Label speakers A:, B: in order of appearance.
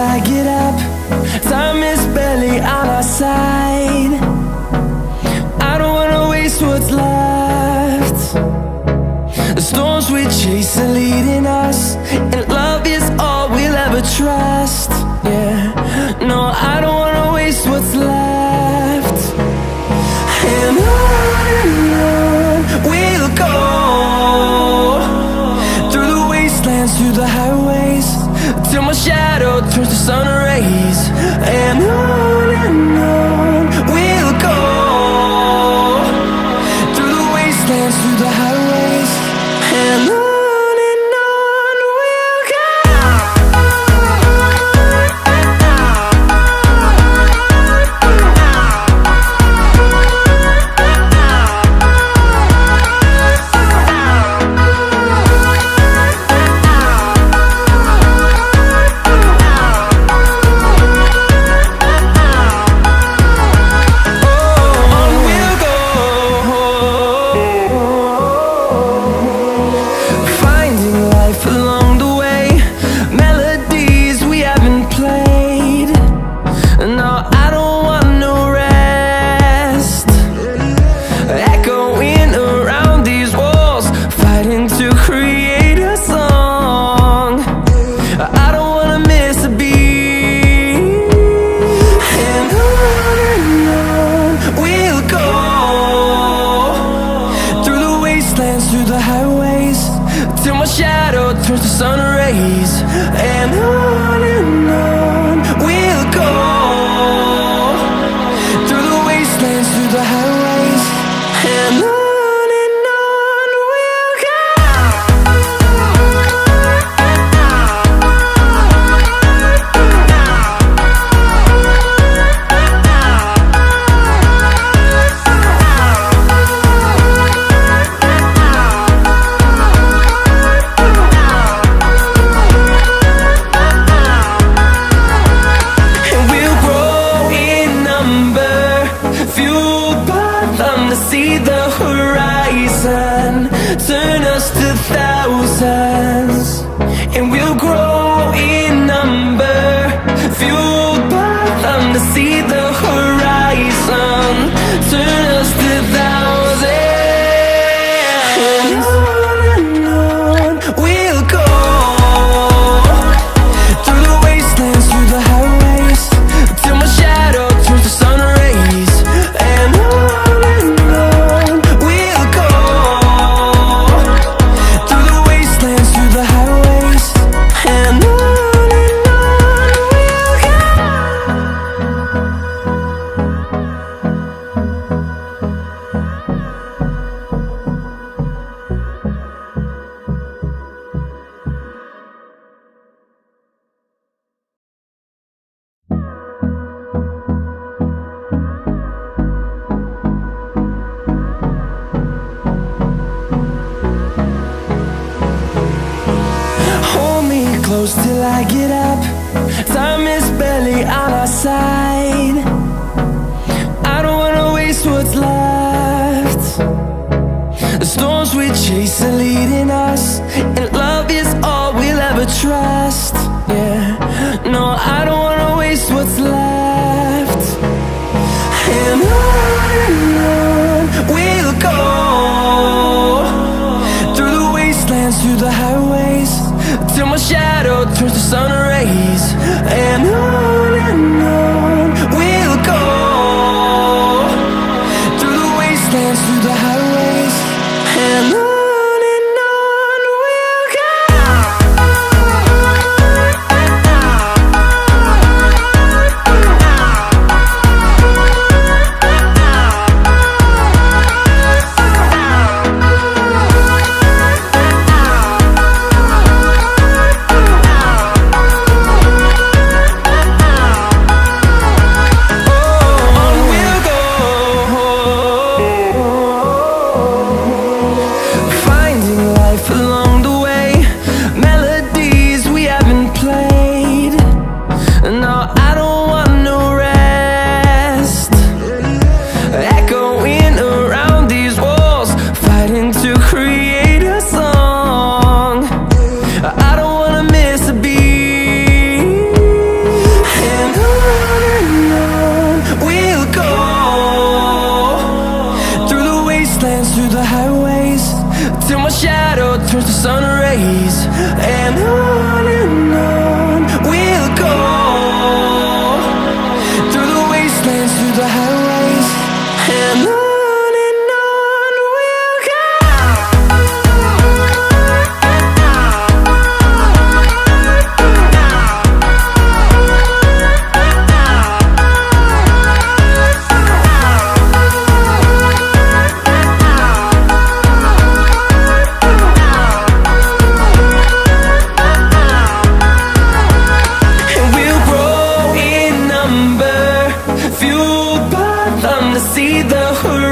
A: I get up. Time is barely on our side. I don't wanna waste what's left. The storms we chase are leading us, and love is all we'll ever trust. Yeah, no, I don't wanna waste what's left. And on we'll go, through the wastelands, through the highways, till my shadow turns to sun rays. And on we'll go, through the wastelands, through the highways, and on we'll go. Through the highways, till my shadow turns to sun rays. And on we'll go, through the wastelands, through the highways, and on we'll go. See the horizon, turn us to thousands, and we'll grow in number, fueled by them. To see the horizon, turn us to thousands, and on we'll go, through the wastelands, through the highways, till my shadow turns to sun rays. And close till I get up. Time is barely on our side. I don't wanna waste what's left. The storms we chase are leading us, and love is all we'll ever trust. Yeah, no, I don't wanna waste what's left. And on we'll go, through the wastelands, through the highways, till my shadow turns to sun rays. And on we'll go, through the wastelands, through the highways, and on we'll go. through the highways, till my shadow turns to sun rays. And on we'll go, through the wastelands, through the highways. And on we'll go. See the horizon.